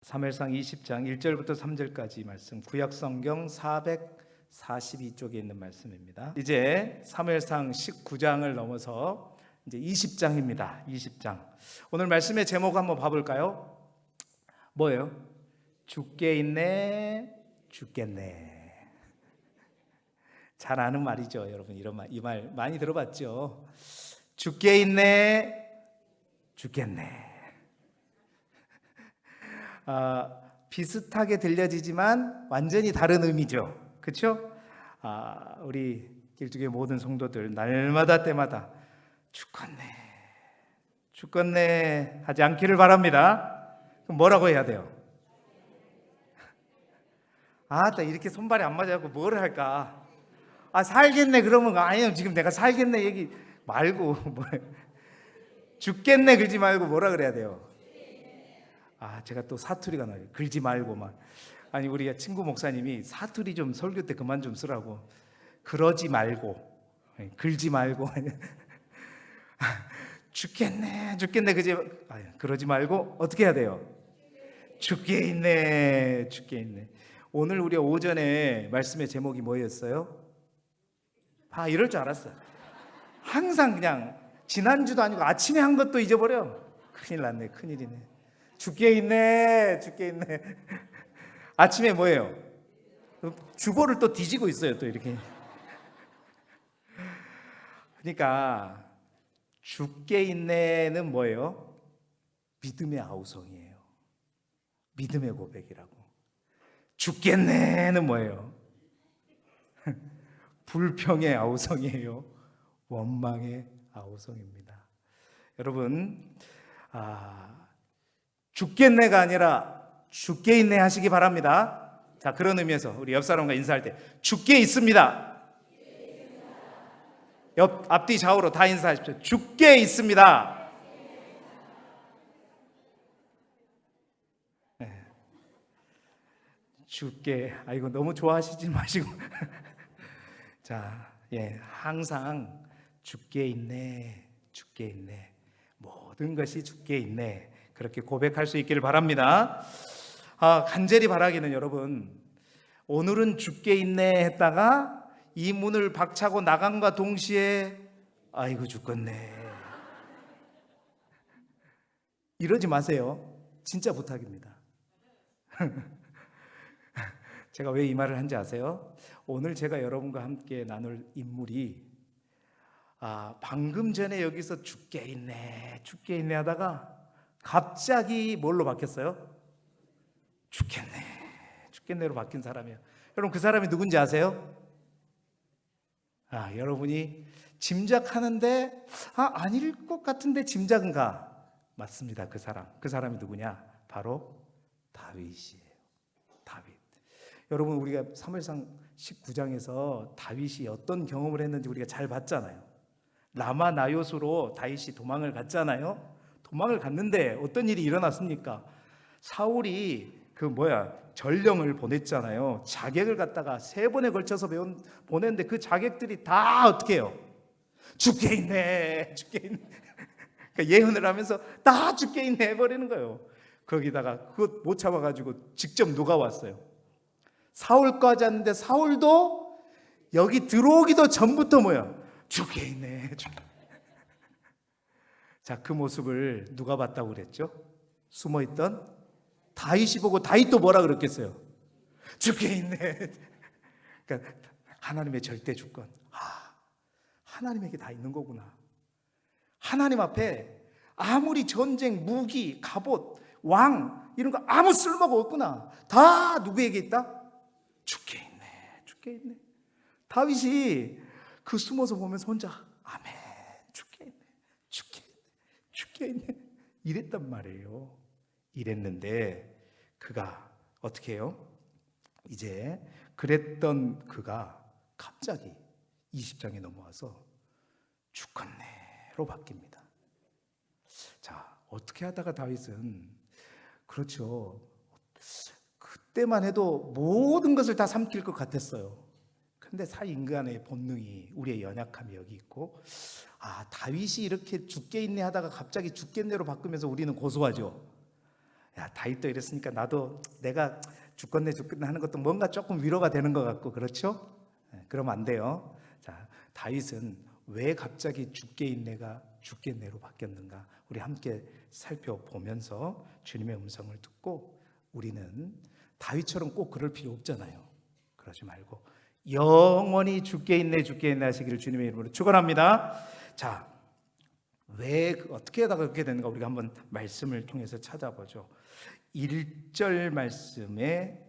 사무엘상 20장 1절부터 3절까지 말씀, 구약성경 442쪽에 있는 말씀입니다. 이제 사무엘상 19장을 넘어서 이제 20장입니다. 20장. 오늘 말씀의 제목 한번 봐볼까요? 뭐예요? 죽게 있네, 죽겠네. 잘 아는 말이죠, 여러분. 이 말 많이 들어봤죠? 죽게 있네, 죽겠네. 비슷하게 들려지지만 완전히 다른 의미죠. 그렇죠? 우리 길쭉의 모든 성도들 날마다 때마다 죽겠네, 죽겠네 하지 않기를 바랍니다. 그럼 뭐라고 해야 돼요? 나 이렇게 손발이 안 맞아갖고 뭘 할까? 살겠네 그러면 아니요, 지금 내가 살겠네 얘기 말고 죽겠네 그러지 말고 뭐라 그래야 돼요? 제가 또 사투리가 나요. 글지 말고만. 우리 친구 목사님이 사투리 좀 설교 때 그만 좀 쓰라고. 그러지 말고, 글지 말고. 죽겠네, 죽겠네 그지? 그러지 말고 어떻게 해야 돼요? 죽게 있네, 죽게 있네. 오늘 우리가 오전에 말씀의 제목이 뭐였어요? 이럴 줄 알았어요. 항상 그냥 지난주도 아니고 아침에 한 것도 잊어버려. 큰일 났네, 큰일이네. 죽게 있네, 죽게 있네. 아침에 뭐예요? 주보를 또 뒤지고 있어요, 또 이렇게. 그러니까 죽게 있네는 뭐예요? 믿음의 아우성이에요. 믿음의 고백이라고. 죽겠네는 뭐예요? 불평의 아우성이에요. 원망의 아우성입니다. 여러분, 죽겠네가 아니라 죽게 있네 하시기 바랍니다. 자, 그런 의미에서 우리 옆 사람과 인사할 때 죽게 있습니다. 앞뒤 좌우로 다 인사하십시오. 죽게 있습니다. 네. 죽게. 이거 너무 좋아하시지 마시고. 자, 항상 죽게 있네, 죽게 있네. 모든 것이 죽게 있네. 그렇게 고백할 수 있기를 바랍니다. 간절히 바라기는 여러분, 오늘은 죽게 있네 했다가 이 문을 박차고 나간과 동시에 아이고 죽겠네 이러지 마세요. 진짜 부탁입니다. 제가 왜 이 말을 한지 아세요? 오늘 제가 여러분과 함께 나눌 인물이 방금 전에 여기서 죽게 있네, 죽게 있네 하다가 갑자기 뭘로 바뀌었어요? 죽겠네, 죽겠네로 바뀐 사람이에요. 여러분, 그 사람이 누군지 아세요? 여러분이 짐작하는데 아닐 것 같은데 짐작은가? 맞습니다. 그 사람이 누구냐? 바로 다윗이에요. 다윗. 여러분, 우리가 사무엘상 19장에서 다윗이 어떤 경험을 했는지 우리가 잘 봤잖아요. 라마 나요스로 다윗이 도망을 갔잖아요. 도망을 갔는데 어떤 일이 일어났습니까? 사울이 전령을 보냈잖아요. 자객을 갖다가 3번에 걸쳐서 보냈는데 그 자객들이 다 어떻게 해요? 죽게 있네, 죽게 있네. 그러니까 예언을 하면서 다 죽게 있네 해버리는 거예요. 거기다가 그것 못 참아가지고 직접 누가 왔어요? 사울까지 왔는데 사울도 여기 들어오기도 전부터 죽게 있네, 죽게. 자, 그 모습을 누가 봤다고 그랬죠? 숨어있던 다윗이 보고 다윗도 뭐라 그랬겠어요? 죽게 있네. 그러니까 하나님의 절대 주권. 하나님에게 다 있는 거구나. 하나님 앞에 아무리 전쟁, 무기, 갑옷, 왕 이런 거 아무 쓸모가 없구나. 다 누구에게 있다? 죽게 있네, 죽게 있네. 다윗이 그 숨어서 보면서 혼자 아멘, 죽게 있네, 죽게 있네, 죽게 있네 이랬단 말이에요. 이랬는데 그가 어떻게 해요? 이제 그랬던 그가 갑자기 20장에 넘어와서 죽겠네로 바뀝니다. 자, 어떻게 하다가 다윗은 그렇죠, 그때만 해도 모든 것을 다 삼킬 것 같았어요. 근데 인간의 본능이, 우리의 연약함이 여기 있고, 다윗이 이렇게 죽게 있네 하다가 갑자기 죽겠네로 바꾸면서 우리는 고소하죠. 야, 다윗도 이랬으니까 나도 내가 죽겠네 하는 것도 뭔가 조금 위로가 되는 것 같고, 그렇죠? 그러면 안 돼요. 자, 다윗은 왜 갑자기 죽겠네가 죽겠네로 바뀌었는가? 우리 함께 살펴보면서 주님의 음성을 듣고, 우리는 다윗처럼 꼭 그럴 필요 없잖아요. 그러지 말고 영원히 죽겠네 하시기를 주님의 이름으로 축원합니다. 자, 왜 어떻게 하다가 그렇게 되는가 우리가 한번 말씀을 통해서 찾아보죠. 1절 말씀에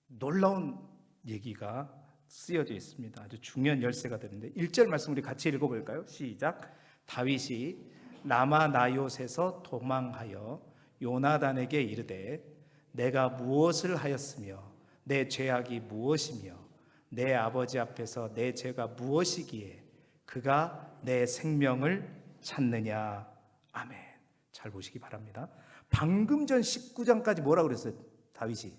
놀라운 얘기가 쓰여져 있습니다. 아주 중요한 열쇠가 되는데 1절 말씀 우리 같이 읽어볼까요? 시작. 다윗이 라마 나요셋에서 도망하여 요나단에게 이르되 내가 무엇을 하였으며 내 죄악이 무엇이며 내 아버지 앞에서 내 죄가 무엇이기에 그가 내 생명을 찾느냐. 아멘. 잘 보시기 바랍니다. 방금 전 19장까지 뭐라 그랬어요? 다윗이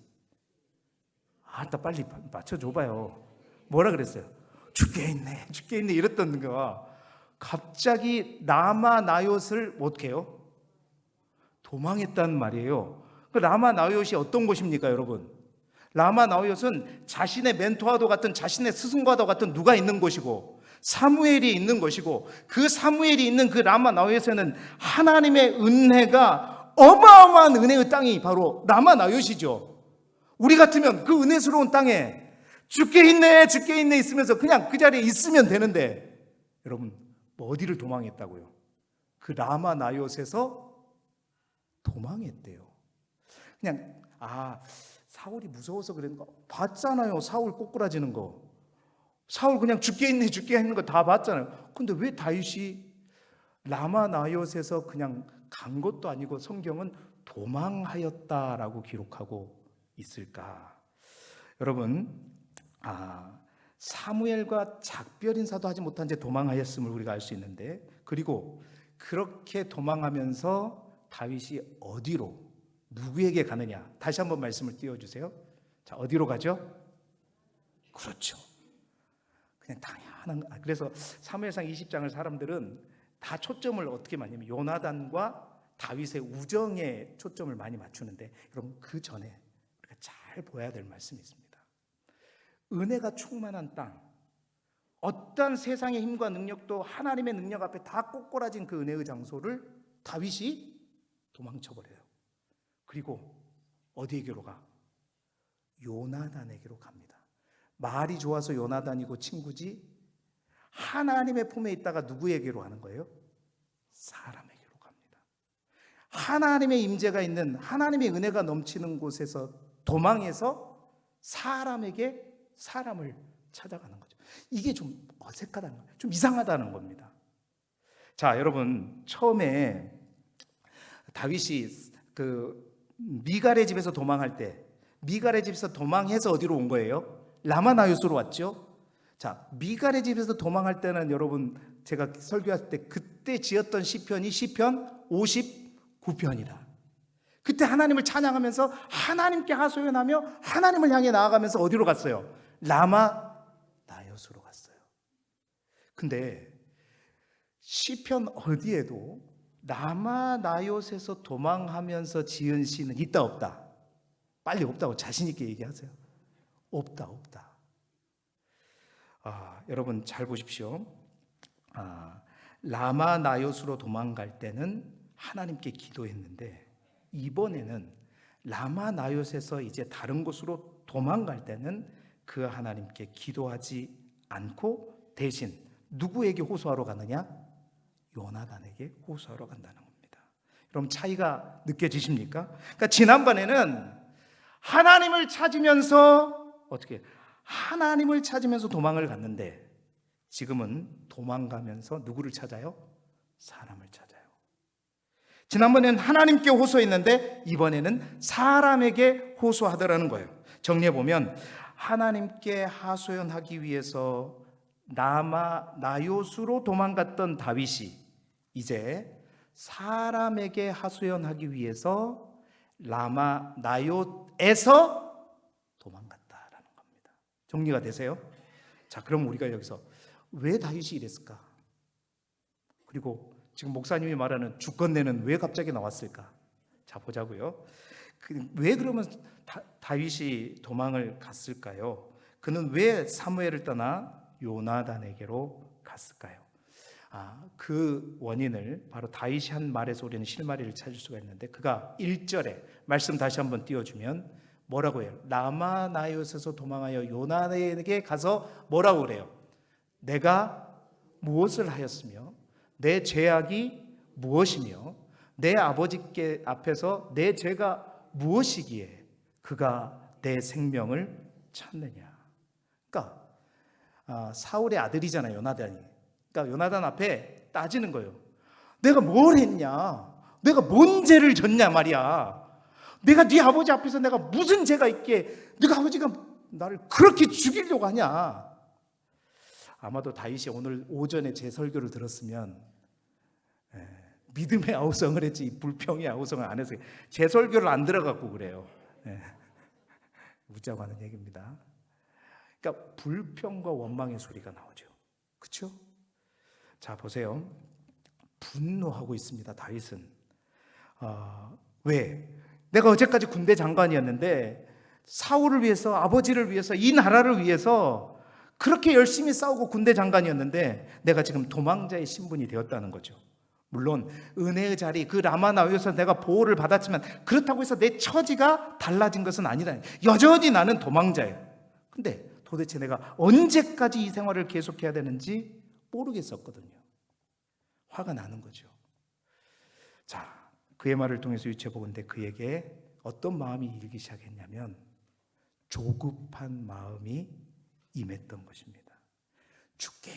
빨리 맞춰줘봐요. 뭐라 그랬어요? 죽겠네 이랬던 거, 갑자기 라마 나요스를 어떻게 해요? 도망했단 말이에요. 그 라마 나요시 어떤 곳입니까, 여러분? 라마 나요스는 자신의 멘토와도 같은, 자신의 스승과도 같은 누가 있는 곳이고, 사무엘이 있는 것이고, 그 사무엘이 있는 그 라마 나요스에는 하나님의 은혜가, 어마어마한 은혜의 땅이 바로 라마 나요시죠. 우리 같으면 그 은혜스러운 땅에 죽겠네 있으면서 그냥 그 자리에 있으면 되는데, 여러분 어디를 도망했다고요? 그 라마 나요스에서 도망했대요. 그냥 사울이 무서워서 그랬는 거 봤잖아요. 사울 꼬꾸라지는 거, 사울 그냥 죽겠네 거 다 봤잖아요. 근데 왜 다윗이 라마 나요스에서 그냥 간 것도 아니고 성경은 도망하였다라고 기록하고 있을까? 여러분, 사무엘과 작별 인사도 하지 못한 채 도망하였음을 우리가 알 수 있는데, 그리고 그렇게 도망하면서 다윗이 어디로, 누구에게 가느냐? 다시 한번 말씀을 띄워주세요. 자, 어디로 가죠? 그렇죠. 그냥 당연한. 그래서 사무엘상 20장을 사람들은 다 초점을 어떻게 맞냐면 요나단과 다윗의 우정에 초점을 많이 맞추는데, 여러분 그 전에 우리가 잘 보아야 될 말씀이 있습니다. 은혜가 충만한 땅, 어떠한 세상의 힘과 능력도 하나님의 능력 앞에 다 꼬꾸라진 그 은혜의 장소를 다윗이 도망쳐버려요. 그리고 어디에게로 가? 요나단에게로 갑니다. 말이 좋아서 요나단이고 친구지, 하나님의 품에 있다가 누구에게로 가는 거예요? 사람에게로 갑니다. 하나님의 임재가 있는, 하나님의 은혜가 넘치는 곳에서 도망해서 사람을 찾아가는 거죠. 이게 좀 어색하다는 거예요. 좀 이상하다는 겁니다. 자, 여러분, 처음에 다윗이 그 미갈의 집에서 도망할 때, 미갈의 집에서 도망해서 어디로 온 거예요? 라마 나요스로 왔죠. 자, 미갈의 집에서 도망할 때는 여러분 제가 설교할 때 그때 지었던 시편이 시편 59편이다. 그때 하나님을 찬양하면서 하나님께 하소연하며 하나님을 향해 나아가면서 어디로 갔어요? 라마 나요스로 갔어요. 근데 시편 어디에도 라마 나요스에서 도망하면서 지은 시는 있다 없다? 빨리 없다고 자신 있게 얘기하세요. 없다. 여러분 잘 보십시오. 라마 나요스로 도망갈 때는 하나님께 기도했는데, 이번에는 라마 나요스에서 이제 다른 곳으로 도망갈 때는 그 하나님께 기도하지 않고 대신 누구에게 호소하러 가느냐? 요나단에게 호소하러 간다는 겁니다. 여러분 차이가 느껴지십니까? 그러니까 지난번에는 하나님을 찾으면서 하나님을 찾으면서 도망을 갔는데, 지금은 도망가면서 누구를 찾아요? 사람을 찾아요. 지난번에는 하나님께 호소했는데 이번에는 사람에게 호소하더라는 거예요. 정리해보면 하나님께 하소연하기 위해서 라마 나요스로 도망갔던 다윗이 이제 사람에게 하소연하기 위해서 라마 나요에서 도망갔다라는 겁니다. 정리가 되세요? 자, 그럼 우리가 여기서 왜 다윗이 이랬을까? 그리고 지금 목사님이 말하는 주권내는 왜 갑자기 나왔을까? 자, 보자고요. 왜 그러면 다윗이 도망을 갔을까요? 그는 왜 사무엘을 떠나 요나단에게로 갔을까요? 그 원인을 바로 다윗이 한 말에서 우리는 실마리를 찾을 수가 있는데, 그가 1절에 말씀 다시 한번 띄워주면 뭐라고 해요? 라마나요스에서 도망하여 요나단에게 가서 뭐라고 그래요? 내가 무엇을 하였으며 내 죄악이 무엇이며 내 아버지께 앞에서 내 죄가 무엇이기에 그가 내 생명을 찾느냐. 그러니까 사울의 아들이잖아요, 요나단이. 그러니까 요나단 앞에 따지는 거예요. 내가 뭘 했냐? 내가 뭔 죄를 졌냐 말이야. 내가 네 아버지 앞에서 내가 무슨 죄가 있기에 네가 아버지가 나를 그렇게 죽이려고 하냐. 아마도 다윗이 오늘 오전에 제 설교를 들었으면 믿음의 아우성을 했지 불평의 아우성을 안 해서 제 설교를 안 들어갖고 그래요. 웃자고 하는 얘기입니다. 그러니까 불평과 원망의 소리가 나오죠. 그렇죠? 자, 보세요. 분노하고 있습니다, 다윗은. 왜? 내가 어제까지 군대 장관이었는데 사울을 위해서, 아버지를 위해서, 이 나라를 위해서 그렇게 열심히 싸우고 군대 장관이었는데 내가 지금 도망자의 신분이 되었다는 거죠. 물론 은혜의 자리, 그 라마나요에서 내가 보호를 받았지만 그렇다고 해서 내 처지가 달라진 것은 아니다. 여전히 나는 도망자예요. 근데 도대체 내가 언제까지 이 생활을 계속해야 되는지 모르겠었거든요. 화가 나는 거죠. 자, 그의 말을 통해서 유추해보건대 그에게 어떤 마음이 일기 시작했냐면 조급한 마음이 임했던 것입니다. 죽게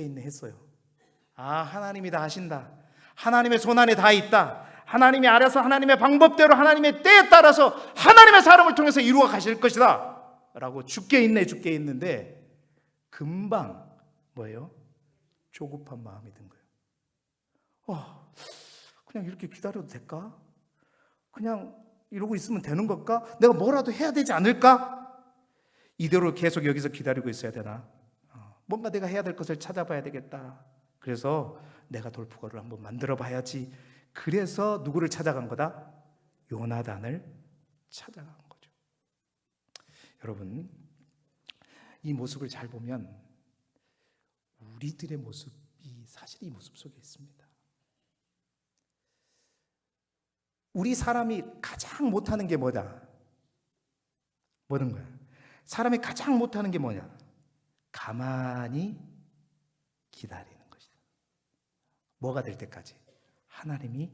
있네 했어요. 하나님이 다 하신다. 하나님의 손안에 다 있다. 하나님이 알아서 하나님의 방법대로 하나님의 때에 따라서 하나님의 사람을 통해서 이루어 가실 것이다 라고 죽게 있는데 금방 뭐예요? 조급한 마음이 든 거예요. 그냥 이렇게 기다려도 될까? 그냥 이러고 있으면 되는 걸까? 내가 뭐라도 해야 되지 않을까? 이대로 계속 여기서 기다리고 있어야 되나? 뭔가 내가 해야 될 것을 찾아봐야 되겠다. 그래서 내가 돌푸거를 한번 만들어 봐야지. 그래서 누구를 찾아간 거다? 요나단을 찾아간 거죠. 여러분, 이 모습을 잘 보면 우리들의 모습이 사실 이 모습 속에 있습니다. 우리 사람이 가장 못하는 게 뭐다? 뭐는 거야? 사람이 가장 못하는 게 뭐냐? 가만히 기다리는 것이다. 뭐가 될 때까지? 하나님이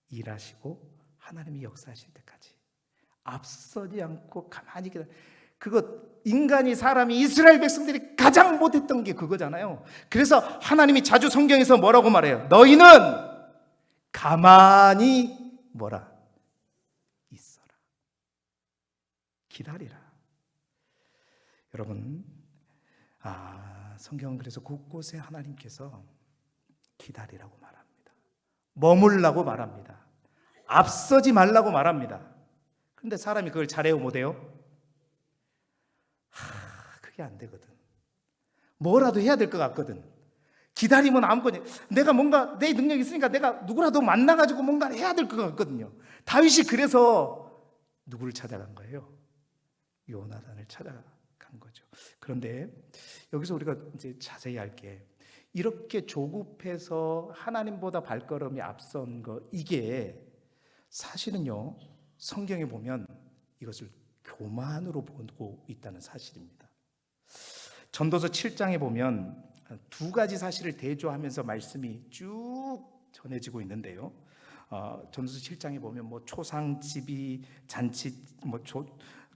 일하시고 하나님이 역사하실 때까지 앞서지 않고 가만히 기다려. 그거 인간이, 사람이, 이스라엘 백성들이 가장 못했던 게 그거잖아요. 그래서 하나님이 자주 성경에서 뭐라고 말해요? 너희는 가만히 뭐라? 있어라. 기다리라. 여러분, 성경은 그래서 곳곳에 하나님께서 기다리라고 말합니다. 머물라고 말합니다. 앞서지 말라고 말합니다. 그런데 사람이 그걸 잘해요, 못해요? 그게 안 되거든. 뭐라도 해야 될 것 같거든. 기다리면 아무거나, 내가 뭔가 내 능력이 있으니까 내가 누구라도 만나가지고 뭔가 해야 될 것 같거든요. 다윗이 그래서 누구를 찾아간 거예요? 요나단을 찾아간 거죠. 그런데 여기서 우리가 이제 자세히 할 게, 이렇게 조급해서 하나님보다 발걸음이 앞선 거, 이게 사실은요, 성경에 보면 이것을 교만으로 보고 있다는 사실입니다. 전도서 7장에 보면 두 가지 사실을 대조하면서 말씀이 쭉 전해지고 있는데요. 전도서 7장에 보면 초상집이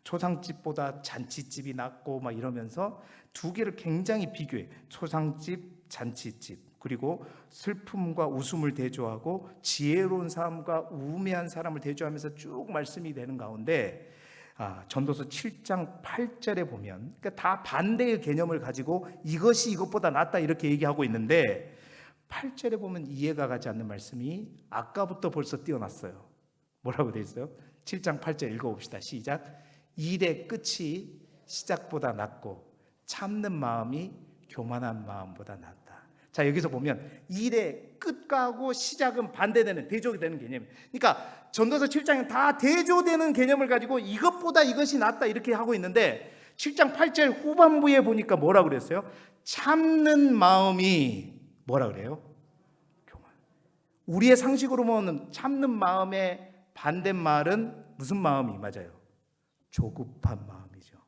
초상집보다 잔치집이 낫고 막 이러면서 두 개를 굉장히 비교해. 초상집, 잔치집. 그리고 슬픔과 웃음을 대조하고 지혜로운 사람과 우매한 사람을 대조하면서 쭉 말씀이 되는 가운데, 전도서 7장 8절에 보면, 그러니까 다 반대의 개념을 가지고 이것이 이것보다 낫다 이렇게 얘기하고 있는데, 8절에 보면 이해가 가지 않는 말씀이 아까부터 벌써 띄어났어요. 뭐라고 되어 있어요? 7장 8절 읽어봅시다. 시작. 일의 끝이 시작보다 낫고 참는 마음이 교만한 마음보다 낫다. 자, 여기서 보면 일의 끝하고 시작은 반대되는, 대조가 되는 개념이에요. 그러니까 전도서 7장에 다 대조되는 개념을 가지고 이것보다 이것이 낫다 이렇게 하고 있는데 7장 8절 후반부에 보니까 뭐라 그랬어요? 참는 마음이 뭐라 그래요? 교만. 우리의 상식으로 보면 참는 마음의 반대말은 무슨 마음이 맞아요? 조급한 마음이죠.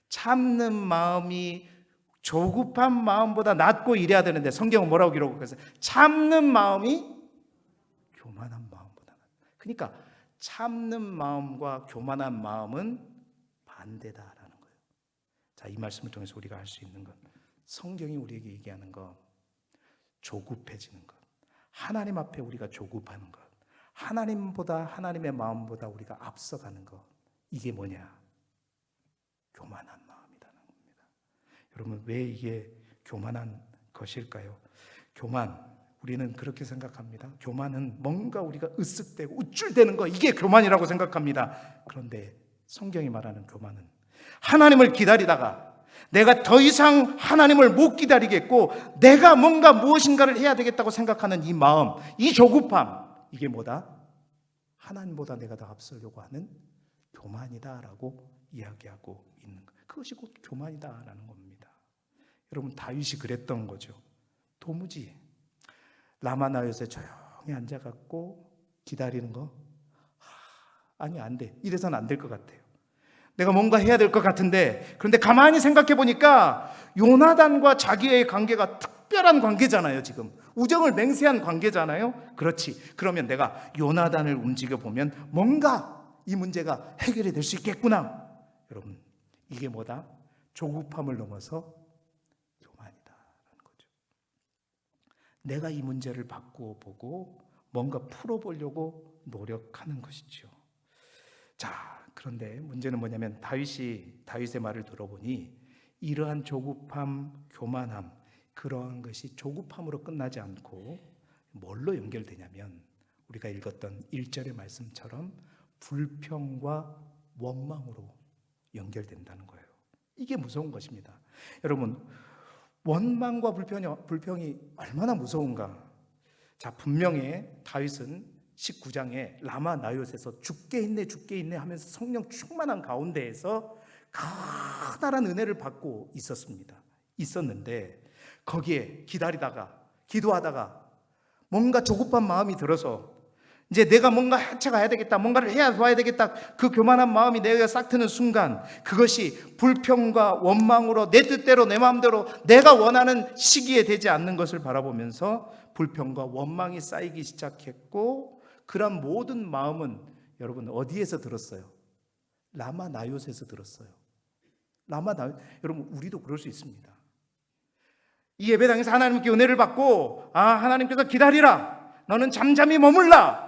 참는 마음이 조급한 마음보다 낫고 이래야 되는데 성경은 뭐라고 기록했어요? 참는 마음이 교만한 마음보다 낫다. 그러니까 참는 마음과 교만한 마음은 반대다라는 거예요. 자, 이 말씀을 통해서 우리가 할 수 있는 것, 성경이 우리에게 얘기하는 것, 조급해지는 것, 하나님 앞에 우리가 조급하는 것, 하나님보다 하나님의 마음보다 우리가 앞서가는 것, 이게 뭐냐? 교만한 마음이라는 겁니다. 여러분, 왜 이게 교만한 것일까요? 교만, 우리는 그렇게 생각합니다. 교만은 뭔가 우리가 으쓱대고 우쭐대는 거, 이게 교만이라고 생각합니다. 그런데 성경이 말하는 교만은 하나님을 기다리다가 내가 더 이상 하나님을 못 기다리겠고 내가 뭔가 무엇인가를 해야 되겠다고 생각하는 이 마음, 이 조급함, 이게 뭐다? 하나님보다 내가 더 앞서려고 하는 교만이다라고 이야기하고 있는 것. 그것이 곧 교만이다라는 겁니다. 여러분, 다윗이 그랬던 거죠. 도무지 라마나요새 조용히 앉아갖고 기다리는 거, 아니 안 돼. 이래서는 안 될 것 같아요. 내가 뭔가 해야 될 것 같은데, 그런데 가만히 생각해 보니까 요나단과 자기의 관계가 특별한 관계잖아요. 지금 우정을 맹세한 관계잖아요. 그렇지. 그러면 내가 요나단을 움직여 보면 뭔가 이 문제가 해결이 될 수 있겠구나. 여러분, 이게 뭐다? 조급함을 넘어서 교만이다라는 거죠. 내가 이 문제를 바꾸어 보고 뭔가 풀어보려고 노력하는 것이죠. 자, 그런데 문제는 뭐냐면 다윗의 말을 들어보니 이러한 조급함, 교만함, 그러한 것이 조급함으로 끝나지 않고 뭘로 연결되냐면 우리가 읽었던 1절의 말씀처럼 불평과 원망으로 연결된다는 거예요. 이게 무서운 것입니다. 여러분, 원망과 불평이 얼마나 무서운가. 자, 분명히 다윗은 19장에 라마 나요스에서 죽게 있네 하면서 성령 충만한 가운데에서 커다란 은혜를 받고 있었는데 거기에 기다리다가 기도하다가 뭔가 조급한 마음이 들어서 이제 내가 뭔가 해쳐가야 되겠다, 뭔가를 해야 되겠다, 그 교만한 마음이 내가 싹 트는 순간 그것이 불평과 원망으로 내 뜻대로 내 마음대로 내가 원하는 시기에 되지 않는 것을 바라보면서 불평과 원망이 쌓이기 시작했고, 그런 모든 마음은 여러분 어디에서 들었어요? 라마 나요스에서 들었어요. 여러분, 우리도 그럴 수 있습니다. 이 예배당에서 하나님께 은혜를 받고 하나님께서 기다리라, 너는 잠잠히 머물라,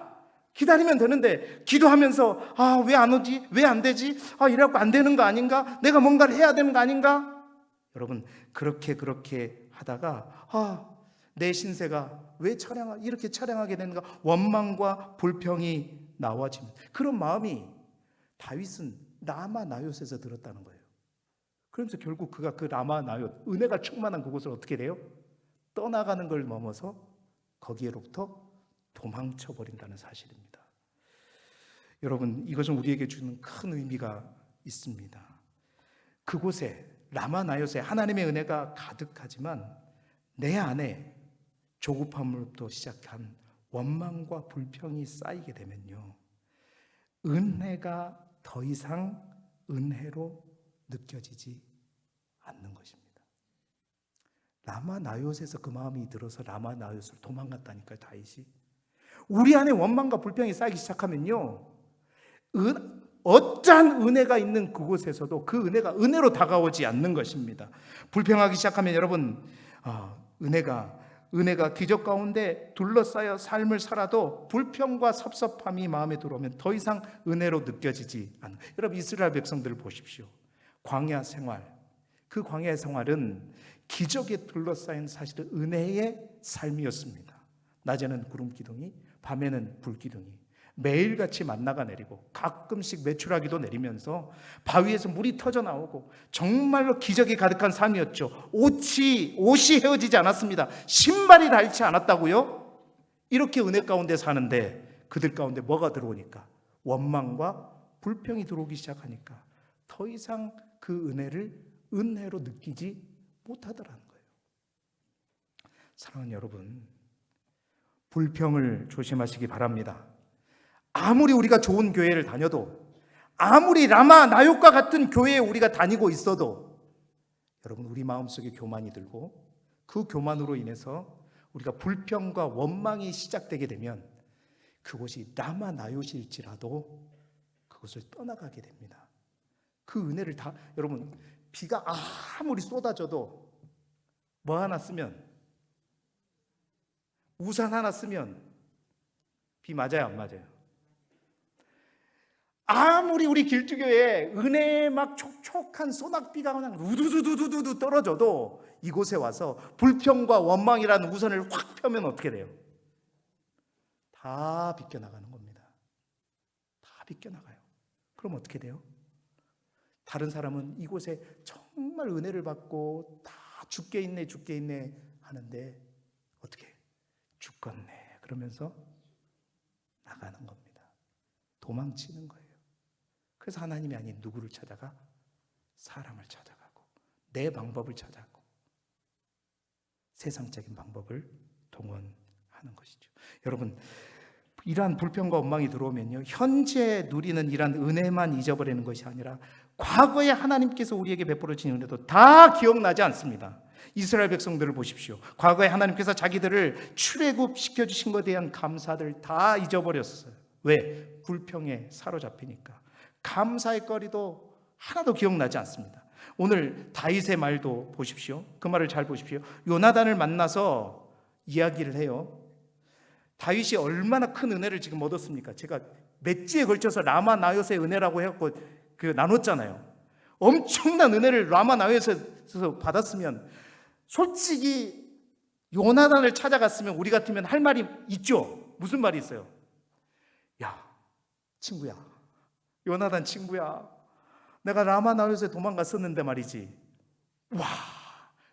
기다리면 되는데 기도하면서 왜 안 오지? 왜 안 되지? 이래갖고 안 되는 거 아닌가? 내가 뭔가를 해야 되는 거 아닌가? 여러분, 그렇게 하다가 내 신세가 왜 이렇게 처량하게 되는가? 원망과 불평이 나와지면 그런 마음이 다윗은 라마 나요스에서 들었다는 거예요. 그러면서 결국 그가 그 라마 나요스, 은혜가 충만한 그곳을 어떻게 돼요? 떠나가는 걸 넘어서 거기에로부터 도망쳐 버린다는 사실입니다. 여러분, 이것은 우리에게 주는 큰 의미가 있습니다. 그곳에 라마 나요스에 하나님의 은혜가 가득하지만 내 안에 조급함으로부터 시작한 원망과 불평이 쌓이게 되면요, 은혜가 더 이상 은혜로 느껴지지 않는 것입니다. 라마 나요스에서 그 마음이 들어서 라마 나요스로 도망갔다니까요, 다윗이. 우리 안에 원망과 불평이 쌓이기 시작하면요, 어떠한 은혜가 있는 그곳에서도 그 은혜가 은혜로 다가오지 않는 것입니다. 불평하기 시작하면 여러분, 은혜가 기적 가운데 둘러싸여 삶을 살아도 불평과 섭섭함이 마음에 들어오면 더 이상 은혜로 느껴지지 않아요. 여러분, 이스라엘 백성들을 보십시오. 광야 생활, 그 광야의 생활은 기적에 둘러싸인 사실은 은혜의 삶이었습니다. 낮에는 구름 기둥이, 밤에는 불 기둥이 매일같이 만나가 내리고 가끔씩 메추라기도 내리면서 바위에서 물이 터져 나오고 정말로 기적이 가득한 삶이었죠. 옷이 헤어지지 않았습니다. 신발이 닳지 않았다고요? 이렇게 은혜 가운데 사는데 그들 가운데 뭐가 들어오니까? 원망과 불평이 들어오기 시작하니까 더 이상 그 은혜를 은혜로 느끼지 못하더라는 거예요. 사랑하는 여러분, 불평을 조심하시기 바랍니다. 아무리 우리가 좋은 교회를 다녀도, 아무리 라마 나욕과 같은 교회에 우리가 다니고 있어도, 여러분, 우리 마음속에 교만이 들고 그 교만으로 인해서 우리가 불평과 원망이 시작되게 되면 그곳이 라마 나욕일지라도 그것을 떠나가게 됩니다. 그 은혜를 다, 여러분, 비가 아무리 쏟아져도 뭐 하나 쓰면, 우산 하나 쓰면 비 맞아요, 안 맞아요? 아무리 우리 길두교에 은혜의 막 촉촉한 소낙비가 그냥 우두두두두두 떨어져도 이곳에 와서 불평과 원망이라는 우산을 확 펴면 어떻게 돼요? 다 비껴나가는 겁니다. 다 비껴나가요. 그럼 어떻게 돼요? 다른 사람은 이곳에 정말 은혜를 받고 다 죽게 있네 하는데 어떻게? 죽겠네 그러면서 나가는 겁니다. 도망치는 거예요. 그래서 하나님이 아닌 누구를 찾아가? 사람을 찾아가고 내 방법을 찾아가고 세상적인 방법을 동원하는 것이죠. 여러분, 이러한 불평과 원망이 들어오면요, 현재 누리는 이러한 은혜만 잊어버리는 것이 아니라 과거에 하나님께서 우리에게 베풀어 주신 은혜도 다 기억나지 않습니다. 이스라엘 백성들을 보십시오. 과거에 하나님께서 자기들을 출애굽시켜 주신 것에 대한 감사들 다 잊어버렸어요. 왜? 불평에 사로잡히니까. 감사의 거리도 하나도 기억나지 않습니다. 오늘 다윗의 말도 보십시오. 그 말을 잘 보십시오. 요나단을 만나서 이야기를 해요. 다윗이 얼마나 큰 은혜를 지금 얻었습니까? 제가 몇 주에 걸쳐서 라마 나요스의 은혜라고 해갖고 나눴잖아요. 엄청난 은혜를 라마 나요스에서 받았으면 솔직히 요나단을 찾아갔으면 우리 같으면 할 말이 있죠. 무슨 말이 있어요? 야, 친구야, 요나단 친구야, 내가 라마 나요스에 도망갔었는데 말이지, 와,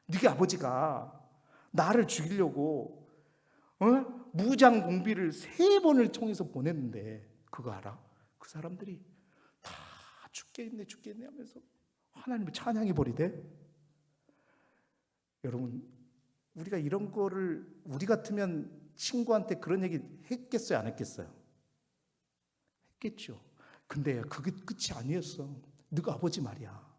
네가 아버지가 나를 죽이려고 무장 공비를 3번을 통해서 보냈는데 그거 알아? 그 사람들이 다 죽겠네 하면서 하나님을 찬양해 버리대. 여러분, 우리가 이런 거를 우리 같으면 친구한테 그런 얘기 했겠어요, 안 했겠어요? 했겠죠. 근데 그게 끝이 아니었어. 너가 아버지 말이야,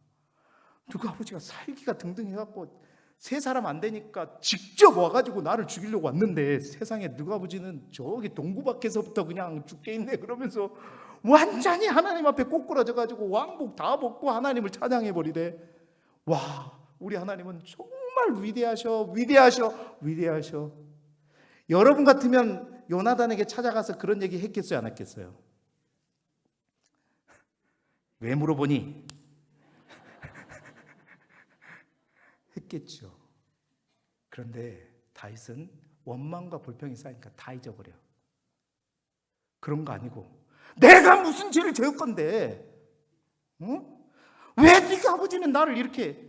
너가 아버지가 살기가 등등 해갖고 3사람 안 되니까 직접 와가지고 나를 죽이려고 왔는데 세상에 너가 아버지는 저기 동구 밖에서부터 그냥 죽게 있네 그러면서 완전히 하나님 앞에 꼬꾸라져가지고 왕복 다 벗고 하나님을 찬양해 버리래. 와, 우리 하나님은 정말 위대하셔. 여러분 같으면 요나단에게 찾아가서 그런 얘기 했겠어요, 안 했겠어요? 왜 물어보니? 했겠죠. 그런데 다윗은 원망과 불평이 쌓이니까 다 잊어버려. 그런 거 아니고 내가 무슨 죄를 지을 건데, 왜 네가 아버지는 나를 이렇게,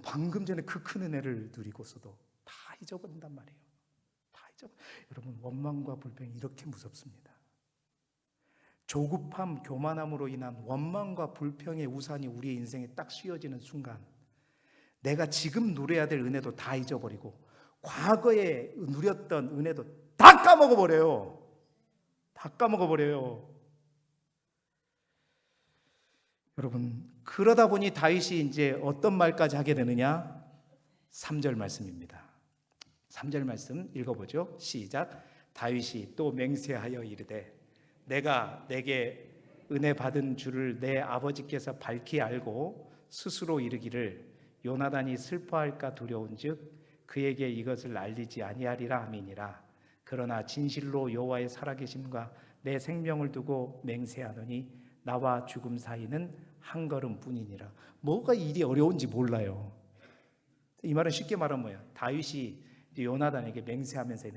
방금 전에 그 큰 은혜를 누리고서도 다 잊어버린단 말이에요. 다 잊어버려. 여러분, 원망과 불평이 이렇게 무섭습니다. 조급함, 교만함으로 인한 원망과 불평의 우산이 우리의 인생에 딱 씌워지는 순간 내가 지금 누려야 될 은혜도 다 잊어버리고 과거에 누렸던 은혜도 다 까먹어버려요. 다 까먹어버려요. 여러분, 그러다 보니 다윗이 이제 어떤 말까지 하게 되느냐? 3절 말씀입니다. 3절 말씀 읽어보죠. 시작. 다윗이 또 맹세하여 이르되 내가 내게 은혜 받은 줄을 내 아버지께서 밝히 알고 스스로 이르기를 요나단이 슬퍼할까 두려운즉 그에게 이것을 알리지 아니하리라 함이니라. 그러나 진실로 여호와의 살아계심과 내 생명을 두고 맹세하노니 나와 죽음 사이는 한 걸음뿐이니라. 뭐가 일이 어려운지 몰라요. 이 말은 쉽게 말하면 뭐야? 다윗이 요나단에게 맹세하면서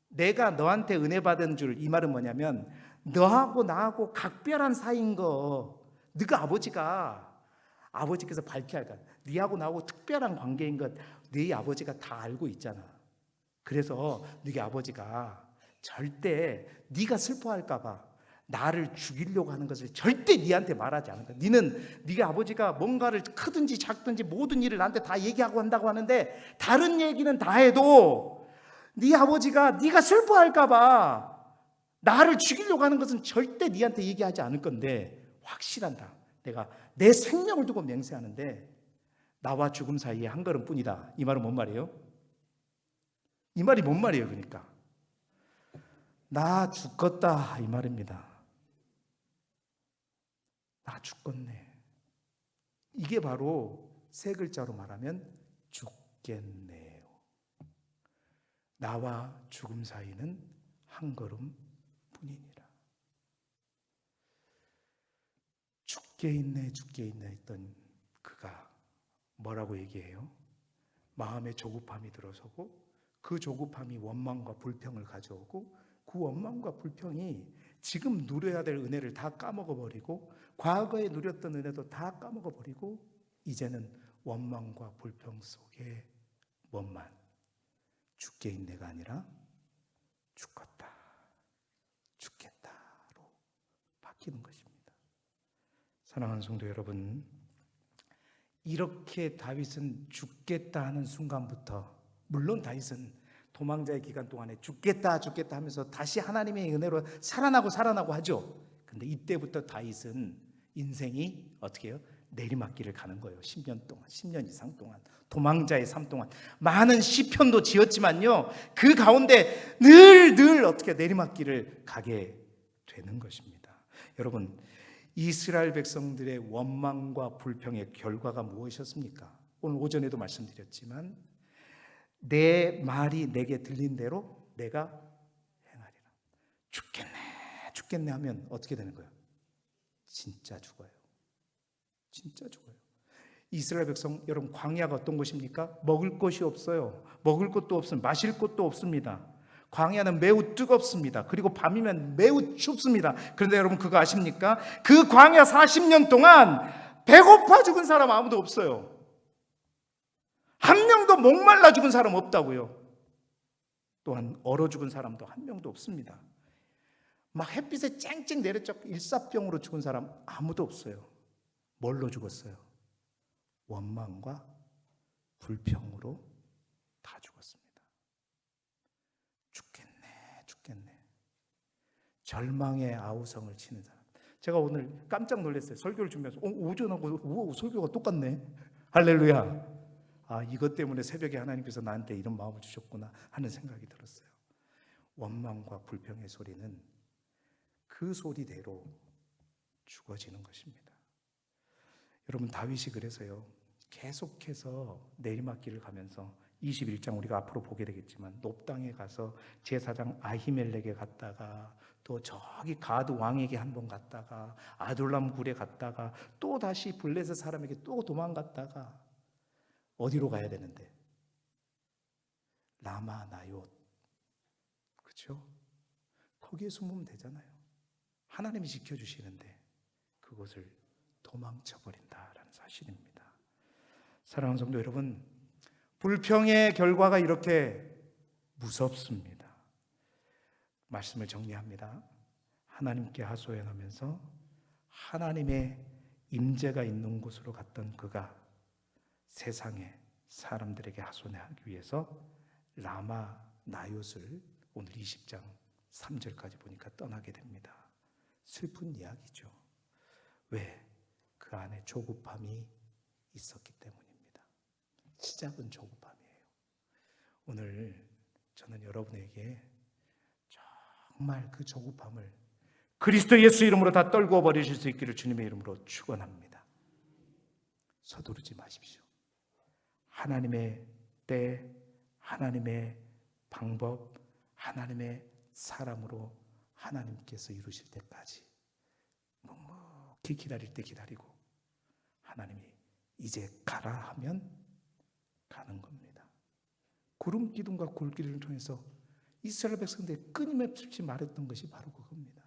내가 너한테 은혜 받은 줄, 이 말은 뭐냐면 너하고 나하고 각별한 사이인 거, 네가 아버지께서 밝히 알까, 네하고 나하고 특별한 관계인 것 네 아버지가 다 알고 있잖아. 그래서 네 아버지가 절대 네가 슬퍼할까 봐 나를 죽이려고 하는 것을 절대 네한테 말하지 않는다. 네가 아버지가 뭔가를 크든지 작든지 모든 일을 나한테 다 얘기하고 한다고 하는데 다른 얘기는 다 해도 네 아버지가 네가 슬퍼할까 봐 나를 죽이려고 하는 것은 절대 네한테 얘기하지 않을 건데 확실한다. 내가 내 생명을 두고 맹세하는데 나와 죽음 사이에 한 걸음뿐이다. 이 말은 뭔 말이에요? 이 말이 뭔 말이에요? 그러니까 나 죽겠다 이 말입니다. 나 죽겠네. 이게 바로 세 글자로 말하면 죽겠네요. 나와 죽음 사이는 한 걸음 뿐이니라. 죽게 있네 했던 그가 뭐라고 얘기해요? 마음에 조급함이 들어서고 그 조급함이 원망과 불평을 가져오고 그 원망과 불평이 지금 누려야 될 은혜를 다 까먹어버리고 과거에 누렸던 은혜도 다 까먹어버리고 이제는 원망과 불평 속에 뭐만 죽게 있네가 아니라 죽겠다, 죽겠다로 바뀌는 것입니다. 사랑하는 성도 여러분, 이렇게 다윗은 죽겠다 하는 순간부터, 물론 다윗은 도망자의 기간 동안에 죽겠다 하면서 다시 하나님의 은혜로 살아나고 하죠. 근데 이때부터 다윗은 인생이 어떻게 해요? 내리막길을 가는 거예요. 10년 동안, 10년 이상 동안, 도망자의 삶 동안 많은 시편도 지었지만요, 그 가운데 늘 어떻게 내리막길을 가게 되는 것입니다. 여러분, 이스라엘 백성들의 원망과 불평의 결과가 무엇이었습니까? 오늘 오전에도 말씀드렸지만 내 말이 내게 들린 대로 내가 행하리라. 죽겠네 하면 어떻게 되는 거예요? 진짜 죽어요. 진짜 죽어요. 이스라엘 백성, 여러분, 광야가 어떤 곳입니까? 먹을 것이 없어요. 먹을 것도 없습니다. 마실 것도 없습니다. 광야는 매우 뜨겁습니다. 그리고 밤이면 매우 춥습니다. 그런데 여러분 그거 아십니까? 그 광야 40년 동안 배고파 죽은 사람 아무도 없어요. 한 명도 목말라 죽은 사람 없다고요. 또한 얼어 죽은 사람도 한 명도 없습니다. 막 햇빛에 쨍쨍 내려쩍 일사병으로 죽은 사람 아무도 없어요. 뭘로 죽었어요? 원망과 불평으로 다 죽었습니다. 죽겠네. 절망의 아우성을 치는 사람. 제가 오늘 깜짝 놀랐어요. 설교를 준비해서 오전하고 설교가 똑같네. 할렐루야. 이것 때문에 새벽에 하나님께서 나한테 이런 마음을 주셨구나 하는 생각이 들었어요. 원망과 불평의 소리는 그 소리대로 죽어지는 것입니다. 여러분, 다윗이 그래서요, 계속해서 내리막길을 가면서 21장 우리가 앞으로 보게 되겠지만 높당에 가서 제사장 아히멜렉에 갔다가 또 저기 가드 왕에게 한번 갔다가 아둘람 굴에 갔다가 또 다시 블레셋 사람에게 또 도망갔다가 어디로 가야 되는데? 라마 나옳, 그렇죠? 거기에 숨으면 되잖아요. 하나님이 지켜주시는데 그곳을 도망쳐버린다라는 사실입니다. 사랑하는 성도 여러분, 불평의 결과가 이렇게 무섭습니다. 말씀을 정리합니다. 하나님께 하소연하면서 하나님의 임재가 있는 곳으로 갔던 그가 세상의 사람들에게 하소연하기 위해서 라마 나옅을 오늘 20장 3절까지 보니까 떠나게 됩니다. 슬픈 이야기죠. 왜? 그 안에 조급함이 있었기 때문입니다. 시작은 조급함이에요. 오늘 저는 여러분에게 정말 그 조급함을 그리스도 예수 이름으로 다 떨구어 버리실 수 있기를 주님의 이름으로 축원합니다. 서두르지 마십시오. 하나님의 때, 하나님의 방법, 하나님의 사람으로 하나님께서 이루실 때까지 묵묵히 기다릴 때 기다리고 하나님이 이제 가라 하면 가는 겁니다. 구름 기둥과 굴기둥을 통해서 이스라엘 백성들이 끊임없이 말했던 것이 바로 그겁니다.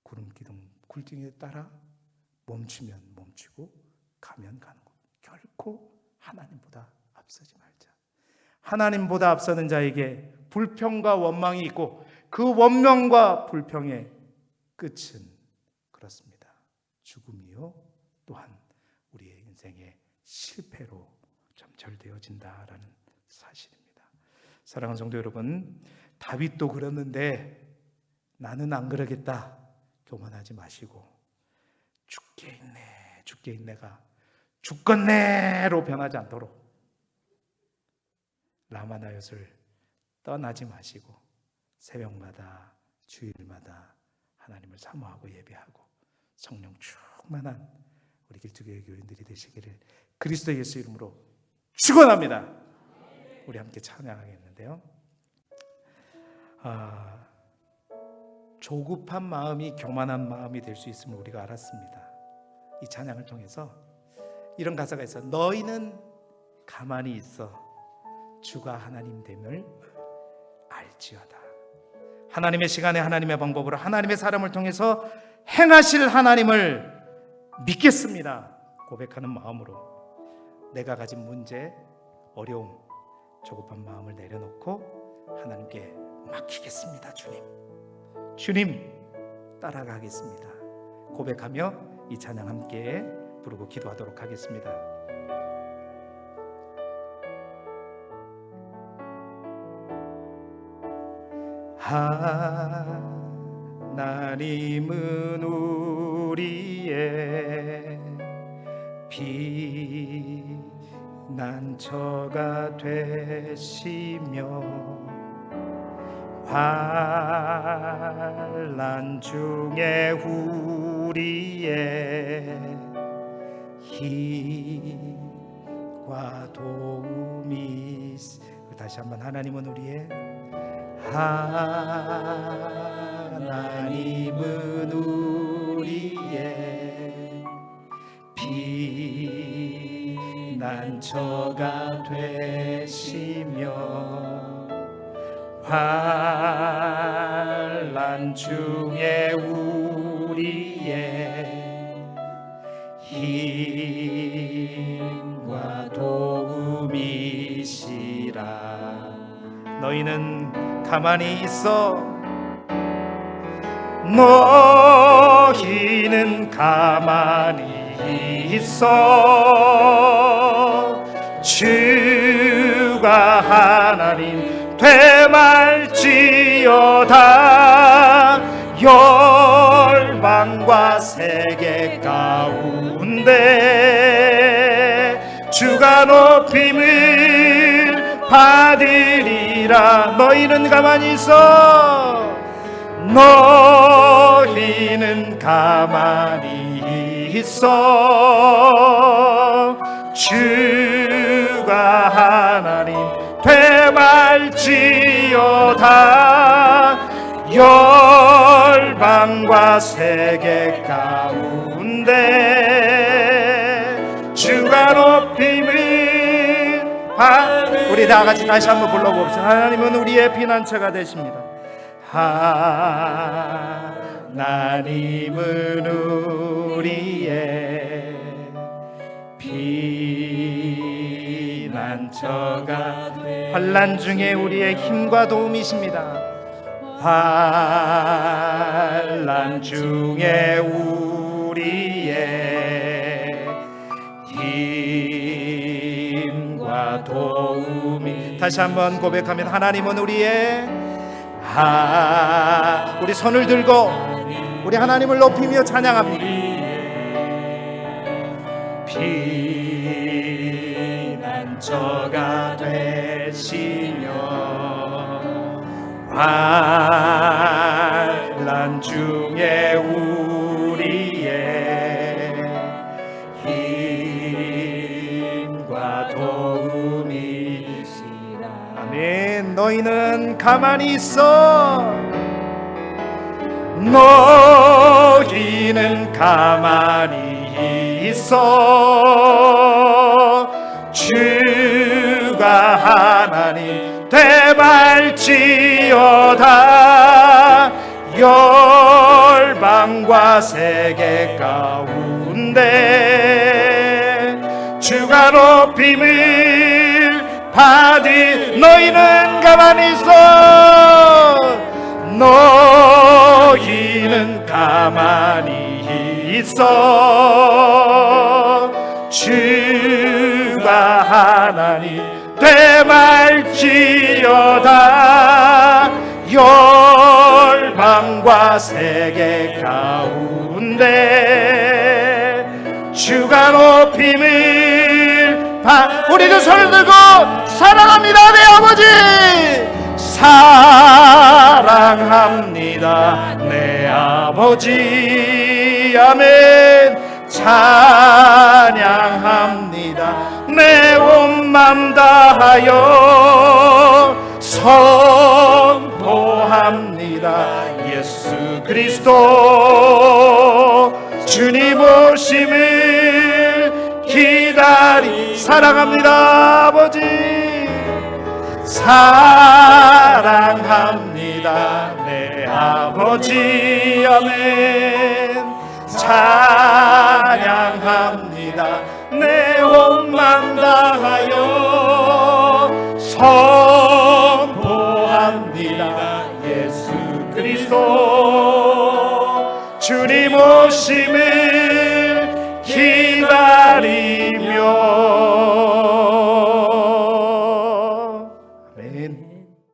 구름 기둥, 굴기둥에 따라 멈추면 멈추고 가면 가는 것. 결코 하나님보다 앞서지 말자. 하나님보다 앞서는 자에게 불평과 원망이 있고 그 원망과 불평의 끝은 그렇습니다. 죽음이요, 또한 우리의 인생의 실패로 점철되어진다라는 사실입니다. 사랑하는 성도 여러분, 다윗도 그랬는데 나는 안 그러겠다 교만하지 마시고 죽게 있네가 죽겠네로 변하지 않도록 라마나요을 떠나지 마시고 새벽마다 주일마다 하나님을 사모하고 예배하고 성령 충만한 우리 길쭉교회 교인들이 되시기를 그리스도 예수 이름으로 축원합니다. 우리 함께 찬양하겠는데요. 조급한 마음이 교만한 마음이 될 수 있음을 우리가 알았습니다. 이 찬양을 통해서 이런 가사가 있어. 너희는 가만히 있어 주가 하나님 됨을 알지어다. 하나님의 시간에 하나님의 방법으로 하나님의 사람을 통해서 행하실 하나님을 믿겠습니다 고백하는 마음으로 내가 가진 문제, 어려움, 조급한 마음을 내려놓고 하나님께 맡기겠습니다. 주님 따라가겠습니다 고백하며 이 찬양 함께 부르고 기도하도록 하겠습니다. 하나님은 우리의 피난처가 되시며 환난 중에 우리의 힘과 도움이 다시 한번 하나님은 우리의 하나님은 우리의 피난처가 되시며 환난 중에 우리의 힘과 도움이시라. 너희는 가만히 있어 너희는 가만히 있어 주가 하나님 되말지어다. 열방과 세계 가운데 주가 높임을 받으리라. 너희는 가만히 있어 너희는 가만히 있어 주가 하나님 되말지어다. 열방과 세계 가운데 주가 높임을 받으리라. 우리 다 같이 다시 한번 불러봅시다. 하나님은 우리의 피난처가 되십니다. 하나님은 우리의 피난처가 환난 중에 우리의 힘과 도움이십니다. 환난 중에 우리의 힘과 도움이. 다시 한번 고백하면 하나님은 우리의 우리 손을 들고 우리 하나님을 높이며 찬양합니다. 피난처가 되시며 환난 중에 우리의 힘과 도움이시라. 아멘. 너희는 가만히 있어 너희는 가만히 있어 주가 하나님 되말지어다. 열방과 세계 가운데 주가 높임을 받으. 너희는 가만히 있어 너희는 가만히 있어 주가 하나님 되말지어다. 열방과 세계 가운데 주가 높임을 우리도 손을 들고 사랑합니다 내 아버지, 사랑합니다 내 아버지. 아멘. 찬양합니다 내 온 맘 다하여 선포합니다 예수 그리스도 주님 오심을 기다리. 사랑합니다 아버지, 사랑합니다 내 아버지. 아멘. 찬양합니다 내 온 맘 다하여 선포합니다 예수 그리스도 주님 오심을 기다리.